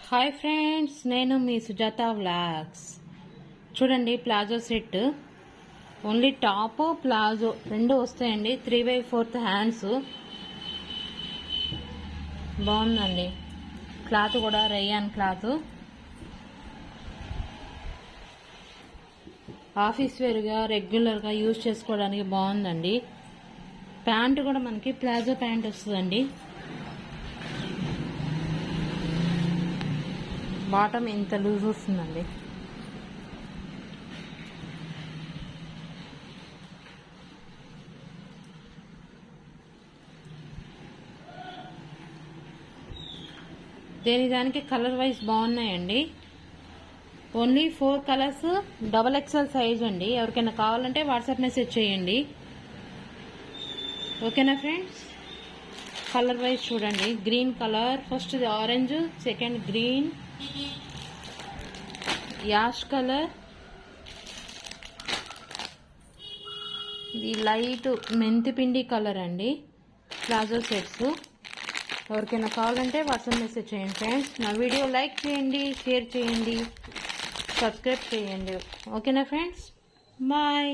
Hi friends, నేను మీ Sujatha vlogs. చూడండి, palazzo set. Only top palazzo రెండు వస్తాయండి. 3/4 హ్యాండ్స్. బాగుందండి. క్లాత్ కూడా రేయాన్ క్లాత్. ఆఫీస్ వేర్గా రెగ్యులర్గా యూజ్ చేసుకోవడానికి బాగుందండి. ప్యాంట్ కూడా మనకి ప్లాజో ప్యాంట్ వస్తుందండి. బాటమ్ ఇంత లూజ్ వస్తుందండి. దానికి కలర్ వైజ్ బాగున్నాయండి. ఓన్లీ 4 కలర్స్, XXL సైజ్ అండి. ఎవరికైనా కావాలంటే వాట్సాప్ మెసేజ్ చేయండి. ఓకేనా ఫ్రెండ్స్? కలర్ వైజ్ చూడండి. Green colour, first orange, second green, ash colour, ఇది లైట్ మెంతి పిండి కలర్ అండి. Palazzo sets. ఎవరికైనా కావాలంటే వాట్సాప్ మెసేజ్ చేయండి ఫ్రెండ్స్. నా వీడియో లైక్ చేయండి, షేర్ చేయండి, సబ్స్క్రైబ్ చేయండి. ఓకేనా ఫ్రెండ్స్? బాయ్.